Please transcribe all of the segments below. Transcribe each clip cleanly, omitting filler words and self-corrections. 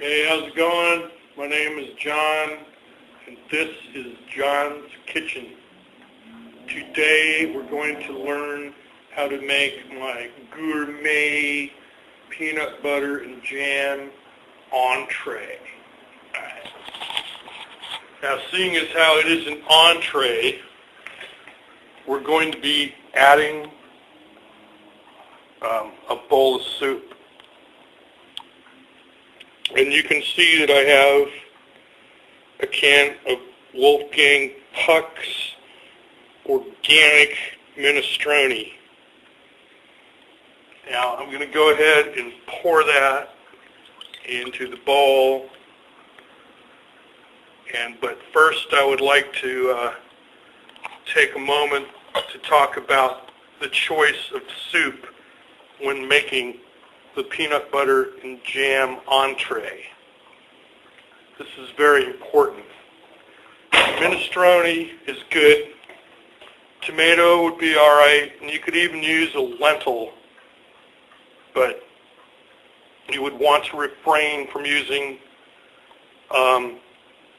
Hey, how's it going? My name is John, and this is John's Kitchen. Today we're going to learn how to make my gourmet peanut butter and jam entree. Alright. Now, seeing as how it is an entree, we're going to be adding a bowl of soup. And you can see that I have a can of Wolfgang Puck's organic minestrone. Now I'm going to go ahead and pour that into the bowl. But first I would like to take a moment to talk about the choice of soup when making the peanut butter and jam entree. This is very important. Minestrone is good. Tomato would be alright, and you could even use a lentil, but you would want to refrain from using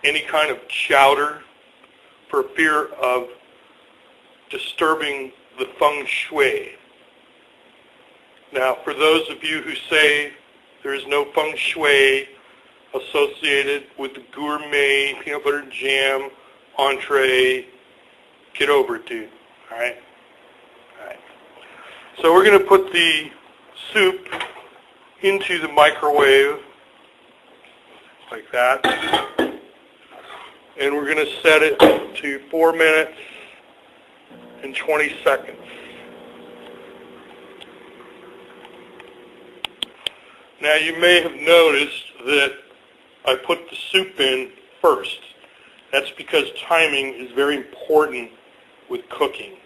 any kind of chowder for fear of disturbing the feng shui. Now, for those of you who say there is no feng shui associated with the gourmet peanut butter and jam entree, get over it, dude. All right? All right. So we're going to put the soup into the microwave like that. And we're going to set it to 4 minutes and 20 seconds. Now, you may have noticed that I put the soup in first. That's because timing is very important with cooking.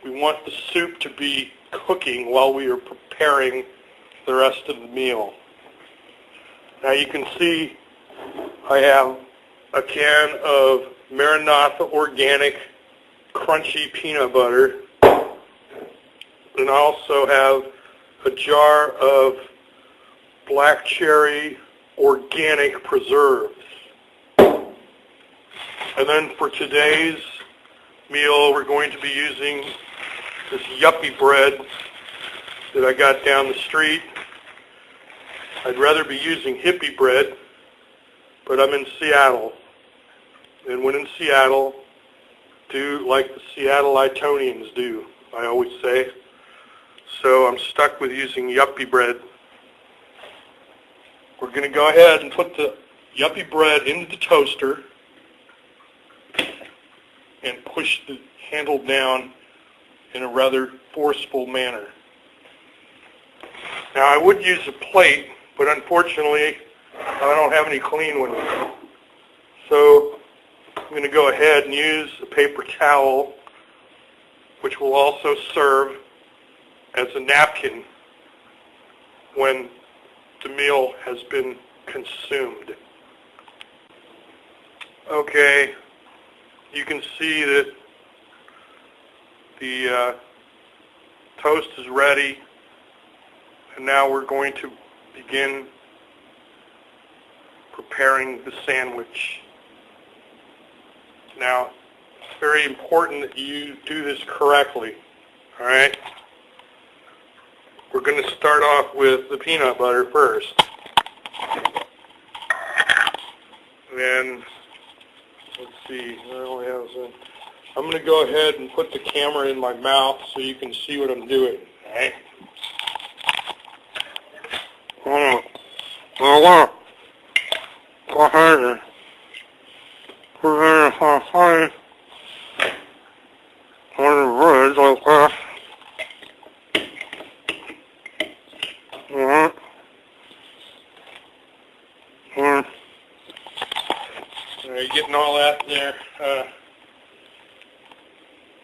We want the soup to be cooking while we are preparing the rest of the meal. Now, you can see I have a can of Maranatha organic crunchy peanut butter, and I also have a jar of black cherry organic preserves. And then for today's meal, we're going to be using this yuppie bread that I got down the street. I'd rather be using hippie bread, but I'm in Seattle. And when in Seattle, do like the Seattleitonians do, I always say. So I'm stuck with using yuppie bread. We're going to go ahead and put the yuppie bread into the toaster and push the handle down in a rather forceful manner. Now, I would use a plate, but unfortunately I don't have any clean ones. So I'm going to go ahead and use a paper towel, which will also serve as a napkin when the meal has been consumed. Okay, you can see that the toast is ready, and now we're going to begin preparing the sandwich. Now, it's very important that you do this correctly, all right? We're going to start off with the peanut butter first. Then, let's see, where do I have some? I'm going to go ahead and put the camera in my mouth so you can see what I'm doing, all right? Go ahead. We're going to find one of the words like that. Getting all that there.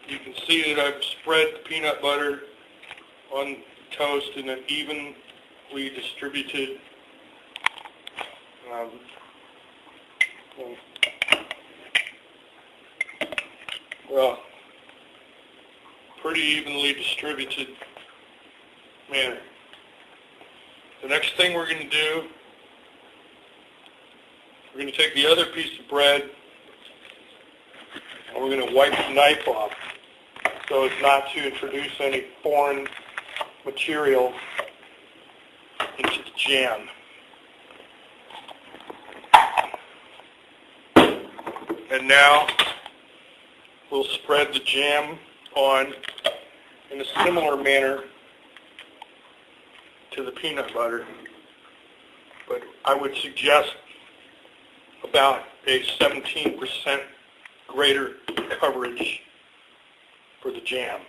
You can see that I've spread the peanut butter on toast in an evenly distributed pretty evenly distributed manner. The next thing we're going to do We're going to take the other piece of bread and we're going to wipe the knife off so as not to introduce any foreign material into the jam. And now we'll spread the jam on in a similar manner to the peanut butter, but I would suggest about a 17% greater coverage for the jam.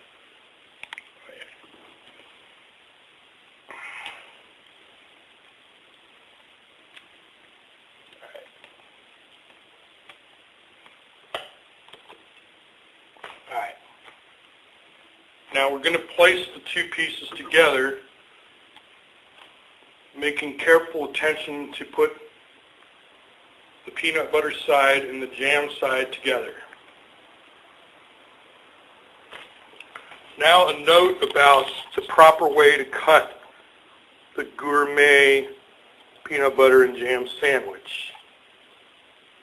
Alright. Now we're going to place the two pieces together, making careful attention to put the peanut butter side and the jam side together. Now a note about the proper way to cut the gourmet peanut butter and jam sandwich.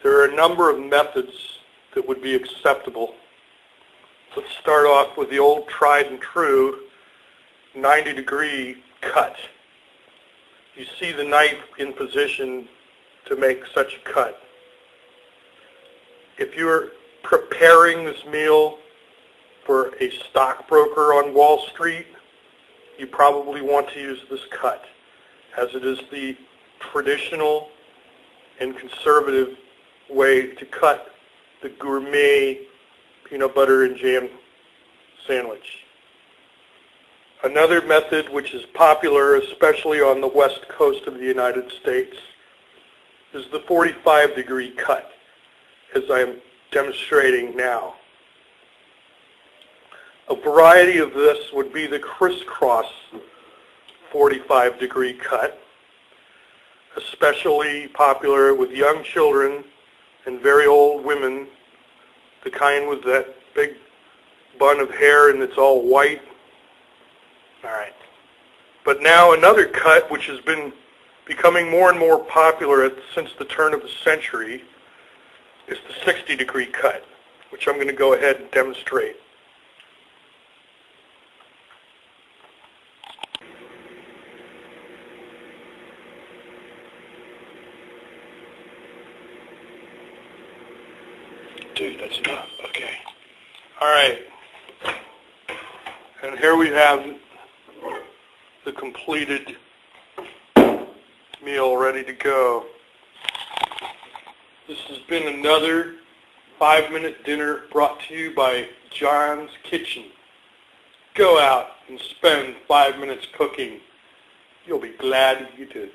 There are a number of methods that would be acceptable. Let's start off with the old tried and true 90-degree cut. You see the knife in position to make such a cut. If you're preparing this meal for a stockbroker on Wall Street, you probably want to use this cut, as it is the traditional and conservative way to cut the gourmet peanut butter and jam sandwich. Another method which is popular, especially on the west coast of the United States, is the 45-degree cut, as I am demonstrating now. A variety of this would be the crisscross 45-degree cut, especially popular with young children and very old women, the kind with that big bun of hair and it's all white. All right. But now another cut which has been becoming more and more popular since the turn of the century is the 60-degree cut, which I'm going to go ahead and demonstrate. Dude, that's enough. Okay. All right. And here we have the completed meal ready to go. This has been another 5-minute dinner brought to you by John's Kitchen. Go out and spend 5 minutes cooking. You'll be glad you did.